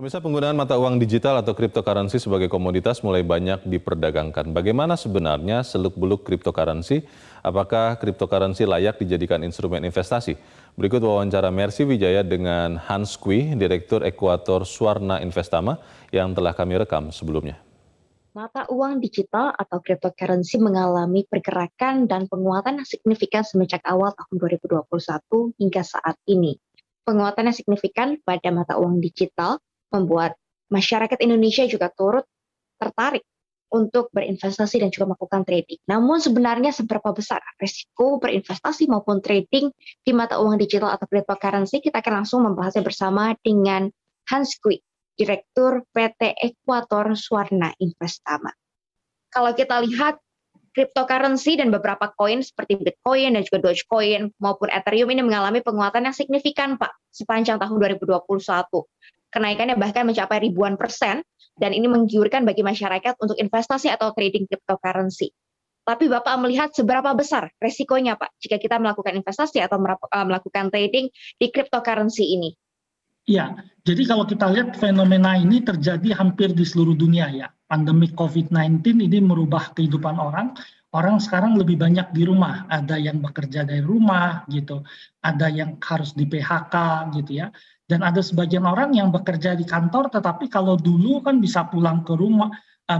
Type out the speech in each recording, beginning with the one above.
Pemirsa, penggunaan mata uang digital atau cryptocurrency sebagai komoditas mulai banyak diperdagangkan. Bagaimana sebenarnya seluk-beluk cryptocurrency? Apakah cryptocurrency layak dijadikan instrumen investasi? Berikut wawancara Mercy Wijaya dengan Hans Kui, Direktur Ekuator Swarna Investama yang telah kami rekam sebelumnya. Mata uang digital atau cryptocurrency mengalami pergerakan dan penguatan yang signifikan semenjak awal tahun 2021 hingga saat ini. Penguatan yang signifikan pada mata uang digital membuat masyarakat Indonesia juga turut tertarik untuk berinvestasi dan juga melakukan trading. Namun sebenarnya seberapa besar risiko berinvestasi maupun trading di mata uang digital atau cryptocurrency? Kita akan langsung membahasnya bersama dengan Hans Kui, Direktur PT Ekuator Swarna Investama. Kalau kita lihat cryptocurrency dan beberapa koin seperti Bitcoin dan juga Dogecoin maupun Ethereum ini mengalami penguatan yang signifikan, Pak, sepanjang tahun 2021. Kenaikannya bahkan mencapai ribuan persen dan ini menggiurkan bagi masyarakat untuk investasi atau trading cryptocurrency. Tapi Bapak melihat seberapa besar resikonya, Pak, jika kita melakukan investasi atau melakukan trading di cryptocurrency ini? Ya, jadi kalau kita lihat fenomena ini terjadi hampir di seluruh dunia ya. Pandemi COVID-19 ini merubah kehidupan orang. Orang sekarang lebih banyak di rumah. Ada yang bekerja dari rumah gitu. Ada yang harus di PHK gitu ya. Dan ada sebagian orang yang bekerja di kantor, tetapi kalau dulu kan bisa pulang ke rumah,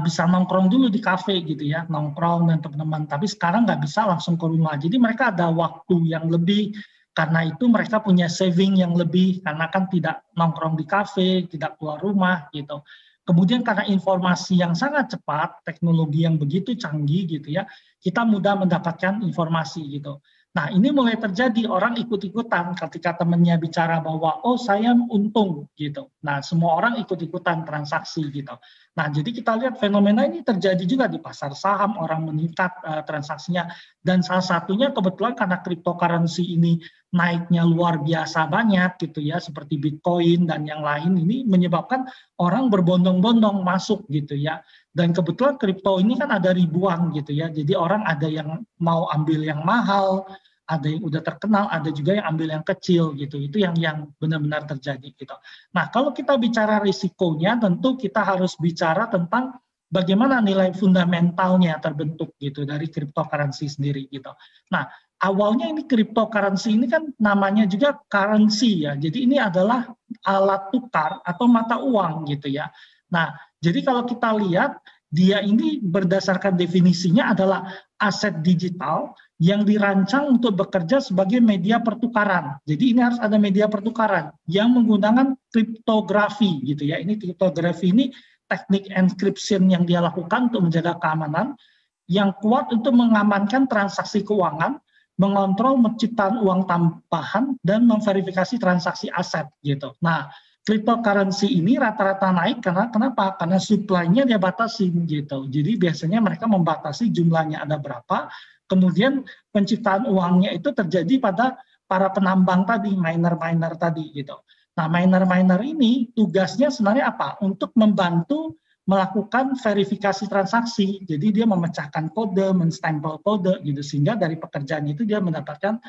bisa nongkrong dulu di kafe gitu ya, nongkrong dan teman-teman. Tapi sekarang nggak bisa langsung ke rumah. Jadi mereka ada waktu yang lebih. Karena itu mereka punya saving yang lebih, karena kan tidak nongkrong di kafe, tidak keluar rumah gitu. Kemudian karena informasi yang sangat cepat, teknologi yang begitu canggih gitu ya, kita mudah mendapatkan informasi gitu. Nah ini mulai terjadi, orang ikut-ikutan ketika temannya bicara bahwa, oh saya untung gitu. Nah semua orang ikut-ikutan transaksi gitu. Nah jadi kita lihat fenomena ini terjadi juga di pasar saham, orang meningkat transaksinya. Dan salah satunya kebetulan karena cryptocurrency ini naiknya luar biasa banyak gitu ya, seperti Bitcoin dan yang lain, ini menyebabkan orang berbondong-bondong masuk gitu ya. Dan kebetulan kripto ini kan ada ribuan gitu ya, jadi orang ada yang mau ambil yang mahal, ada yang udah terkenal, ada juga yang ambil yang kecil gitu. Itu yang benar-benar terjadi gitu. Nah kalau kita bicara risikonya, tentu kita harus bicara tentang bagaimana nilai fundamentalnya terbentuk gitu dari cryptocurrency sendiri gitu. Nah awalnya ini cryptocurrency ini kan namanya juga currency ya. Jadi ini adalah alat tukar atau mata uang gitu ya. Nah, jadi kalau kita lihat dia ini berdasarkan definisinya adalah aset digital yang dirancang untuk bekerja sebagai media pertukaran. Jadi ini harus ada media pertukaran yang menggunakan kriptografi gitu ya. Ini kriptografi ini teknik encryption yang dia lakukan untuk menjaga keamanan yang kuat untuk mengamankan transaksi keuangan, mengontrol penciptaan uang tambahan, dan memverifikasi transaksi aset gitu. Nah, cryptocurrency ini rata-rata naik karena kenapa? Karena supply-nya dia batasin gitu. Jadi biasanya mereka membatasi jumlahnya ada berapa, kemudian penciptaan uangnya itu terjadi pada para penambang tadi, miner-miner tadi gitu. Nah, miner-miner ini tugasnya sebenarnya apa? Untuk membantu melakukan verifikasi transaksi. Jadi dia memecahkan kode, menstempel kode gitu, sehingga dari pekerjaan itu dia mendapatkan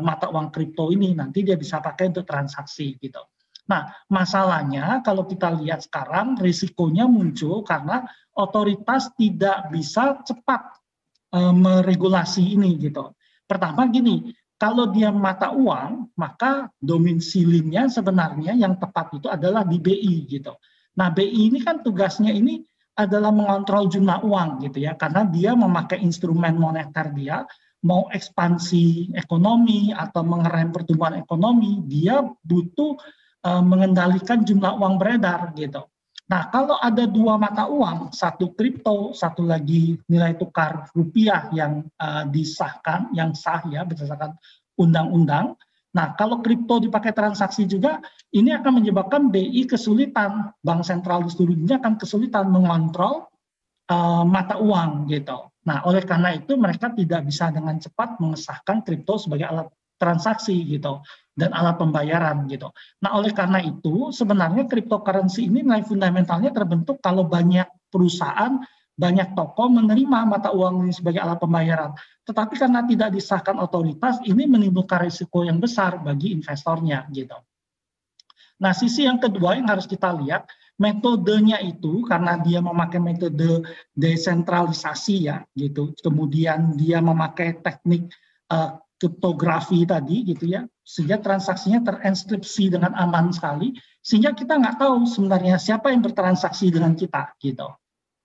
mata uang kripto ini, nanti dia bisa pakai untuk transaksi gitu. Nah, masalahnya kalau kita lihat sekarang risikonya muncul karena otoritas tidak bisa cepat meregulasi ini gitu. Pertama gini, kalau dia mata uang, maka domisilinya sebenarnya yang tepat itu adalah di BI gitu. Nah, BI ini kan tugasnya ini adalah mengontrol jumlah uang gitu ya, karena dia memakai instrumen moneter dia, mau ekspansi ekonomi atau mengerem pertumbuhan ekonomi, dia butuh mengendalikan jumlah uang beredar gitu. Nah, kalau ada dua mata uang, satu kripto, satu lagi nilai tukar rupiah yang disahkan, yang sah ya berdasarkan undang-undang. Nah, kalau kripto dipakai transaksi juga, ini akan menyebabkan BI kesulitan, bank sentral di seluruh dunia akan kesulitan mengontrol mata uang gitu. Nah, oleh karena itu mereka tidak bisa dengan cepat mengesahkan kripto sebagai alat transaksi gitu dan alat pembayaran gitu. Nah, oleh karena itu sebenarnya cryptocurrency ini nilai fundamentalnya terbentuk kalau banyak perusahaan, banyak toko menerima mata uang ini sebagai alat pembayaran. Tetapi karena tidak disahkan otoritas, ini menimbulkan risiko yang besar bagi investornya gitu. Nah, sisi yang kedua yang harus kita lihat, metodenya itu karena dia memakai metode desentralisasi ya gitu. Kemudian dia memakai teknik kriptografi tadi gitu ya, sehingga transaksinya terenkripsi dengan aman sekali, sehingga kita nggak tahu sebenarnya siapa yang bertransaksi dengan kita gitu.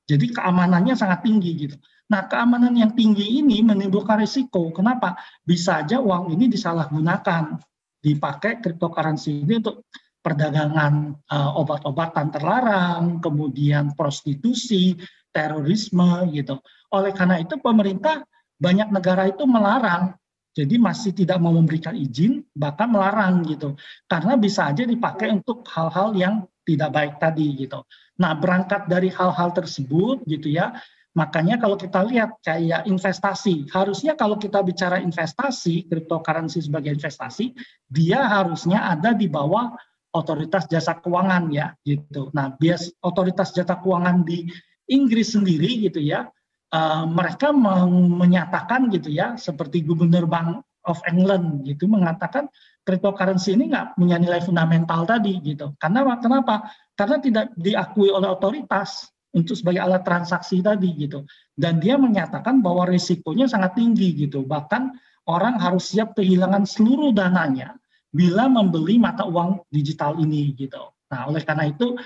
Jadi keamanannya sangat tinggi gitu. Nah, keamanan yang tinggi ini menimbulkan risiko. Kenapa? Bisa aja uang ini disalahgunakan, dipakai cryptocurrency ini untuk perdagangan obat-obatan terlarang, kemudian prostitusi, terorisme gitu. Oleh karena itu pemerintah banyak negara itu melarang. Jadi masih tidak mau memberikan izin, bahkan melarang gitu. Karena bisa aja dipakai untuk hal-hal yang tidak baik tadi gitu. Nah, berangkat dari hal-hal tersebut gitu ya, makanya kalau kita lihat kayak investasi, harusnya kalau kita bicara investasi, cryptocurrency sebagai investasi, dia harusnya ada di bawah otoritas jasa keuangan ya gitu. Nah, otoritas jasa keuangan di Inggris sendiri gitu ya, mereka menyatakan gitu ya, seperti Gubernur Bank of England gitu mengatakan cryptocurrency ini nggak punya nilai fundamental tadi gitu. Karena kenapa? Karena tidak diakui oleh otoritas untuk sebagai alat transaksi tadi gitu. Dan dia menyatakan bahwa risikonya sangat tinggi gitu. Bahkan orang harus siap kehilangan seluruh dananya bila membeli mata uang digital ini gitu. Nah, oleh karena itu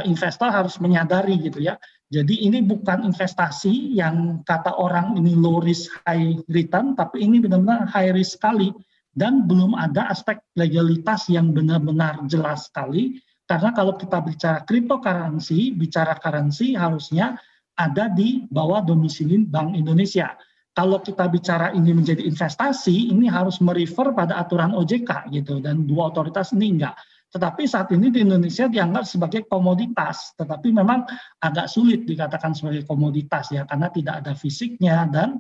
investor harus menyadari gitu ya. Jadi ini bukan investasi yang kata orang ini low risk high return, tapi ini benar-benar high risk sekali. Dan belum ada aspek legalitas yang benar-benar jelas sekali. Karena kalau kita bicara cryptocurrency, bicara currency harusnya ada di bawah domisili Bank Indonesia. Kalau kita bicara ini menjadi investasi, ini harus merefer pada aturan OJK gitu. Dan dua otoritas ini enggak. Tetapi saat ini di Indonesia dianggap sebagai komoditas, tetapi memang agak sulit dikatakan sebagai komoditas ya, karena tidak ada fisiknya dan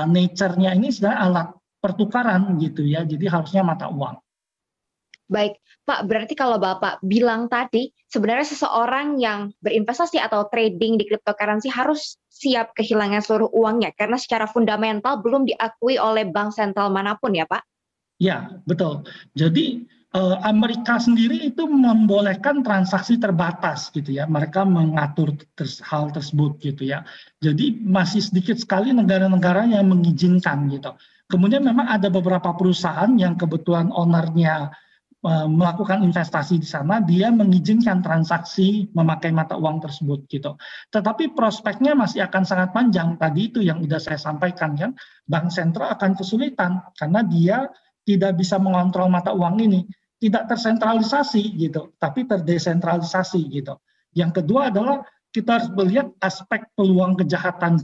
nature-nya ini sebenarnya alat pertukaran gitu ya, jadi harusnya mata uang. Baik, Pak, berarti kalau Bapak bilang tadi, sebenarnya seseorang yang berinvestasi atau trading di cryptocurrency harus siap kehilangan seluruh uangnya, karena secara fundamental belum diakui oleh bank sentral manapun ya, Pak? Ya, betul. Jadi Amerika sendiri itu membolehkan transaksi terbatas gitu ya. Mereka mengatur hal tersebut gitu ya. Jadi masih sedikit sekali negara-negara yang mengizinkan gitu. Kemudian memang ada beberapa perusahaan yang kebetulan ownernya melakukan investasi di sana, dia mengizinkan transaksi memakai mata uang tersebut gitu. Tetapi prospeknya masih akan sangat panjang. Tadi itu yang sudah saya sampaikan kan, bank sentral akan kesulitan karena dia tidak bisa mengontrol mata uang ini, tidak tersentralisasi gitu, tapi terdesentralisasi gitu. Yang kedua adalah kita harus melihat aspek peluang kejahatan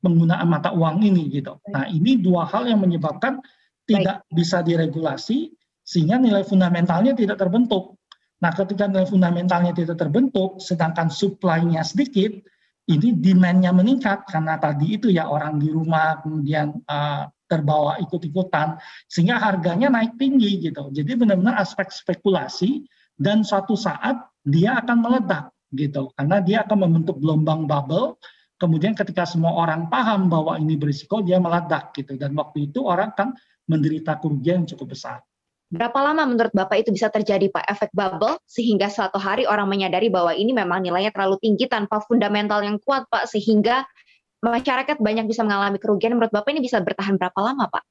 penggunaan mata uang ini gitu. Nah, ini dua hal yang menyebabkan tidak bisa diregulasi sehingga nilai fundamentalnya tidak terbentuk. Nah, ketika nilai fundamentalnya tidak terbentuk, sedangkan supply-nya sedikit, ini demand-nya meningkat karena tadi itu ya orang di rumah kemudian terbawa ikut-ikutan, sehingga harganya naik tinggi gitu. Jadi benar-benar aspek spekulasi dan suatu saat dia akan meledak gitu, karena dia akan membentuk gelombang bubble, kemudian ketika semua orang paham bahwa ini berisiko, dia meledak gitu, dan waktu itu orang akan menderita kerugian yang cukup besar. Berapa lama menurut Bapak itu bisa terjadi, Pak, efek bubble, sehingga suatu hari orang menyadari bahwa ini memang nilainya terlalu tinggi tanpa fundamental yang kuat, Pak, sehingga masyarakat banyak bisa mengalami kerugian. Menurut Bapak ini bisa bertahan berapa lama, Pak?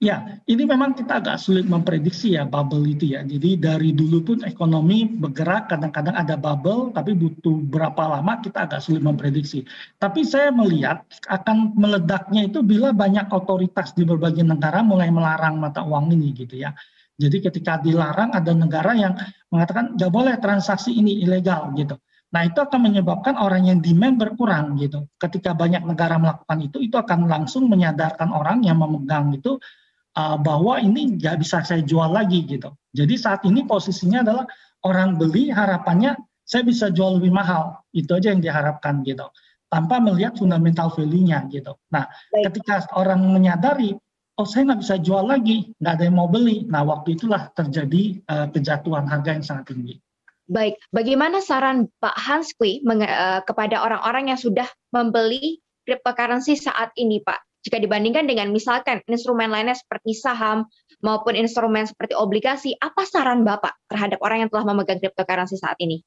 Ya, ini memang kita agak sulit memprediksi ya bubble itu ya. Jadi dari dulu pun ekonomi bergerak, kadang-kadang ada bubble, tapi butuh berapa lama kita agak sulit memprediksi. Tapi saya melihat akan meledaknya itu bila banyak otoritas di berbagai negara mulai melarang mata uang ini gitu ya. Jadi ketika dilarang ada negara yang mengatakan nggak boleh transaksi ini ilegal gitu. Nah, itu akan menyebabkan orang yang demand berkurang gitu. Ketika banyak negara melakukan itu akan langsung menyadarkan orang yang memegang itu bahwa ini nggak bisa saya jual lagi gitu. Jadi saat ini posisinya adalah orang beli harapannya saya bisa jual lebih mahal. Itu aja yang diharapkan gitu. Tanpa melihat fundamental value-nya gitu. Nah, ketika orang menyadari, oh saya nggak bisa jual lagi, nggak ada yang mau beli. Nah, waktu itulah terjadi kejatuhan harga yang sangat tinggi. Baik, bagaimana saran Pak Hans Kui kepada orang-orang yang sudah membeli cryptocurrency saat ini, Pak? Jika dibandingkan dengan misalkan instrumen lainnya seperti saham maupun instrumen seperti obligasi, apa saran Bapak terhadap orang yang telah memegang cryptocurrency saat ini?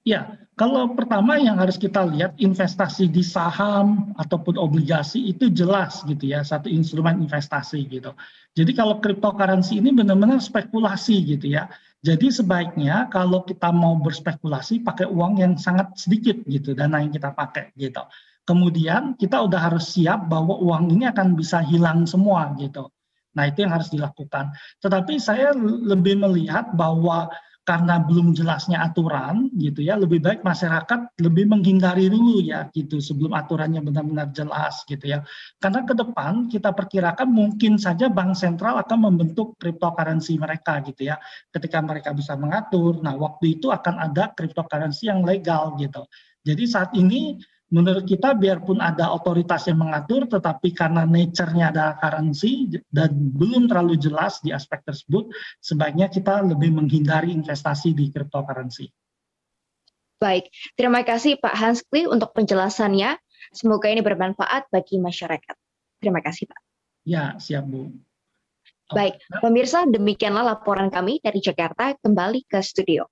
Ya, kalau pertama yang harus kita lihat investasi di saham ataupun obligasi itu jelas gitu ya, satu instrumen investasi gitu. Jadi kalau cryptocurrency ini benar-benar spekulasi gitu ya. Jadi sebaiknya kalau kita mau berspekulasi pakai uang yang sangat sedikit gitu, dana yang kita pakai gitu. Kemudian kita udah harus siap bahwa uang ini akan bisa hilang semua gitu. Nah itu yang harus dilakukan. Tetapi saya lebih melihat bahwa karena belum jelasnya aturan gitu ya, lebih baik masyarakat lebih menghindari dulu ya gitu sebelum aturannya benar-benar jelas gitu ya. Karena ke depan kita perkirakan mungkin saja bank sentral akan membentuk cryptocurrency mereka gitu ya. Ketika mereka bisa mengatur, nah waktu itu akan ada cryptocurrency yang legal gitu. Jadi saat ini menurut kita biarpun ada otoritas yang mengatur, tetapi karena nature-nya adalah currency dan belum terlalu jelas di aspek tersebut, sebaiknya kita lebih menghindari investasi di cryptocurrency. Baik, terima kasih Pak Hanskli untuk penjelasannya. Semoga ini bermanfaat bagi masyarakat. Terima kasih Pak. Ya, siap Bu. Baik, pemirsa, demikianlah laporan kami dari Jakarta. Kembali ke studio.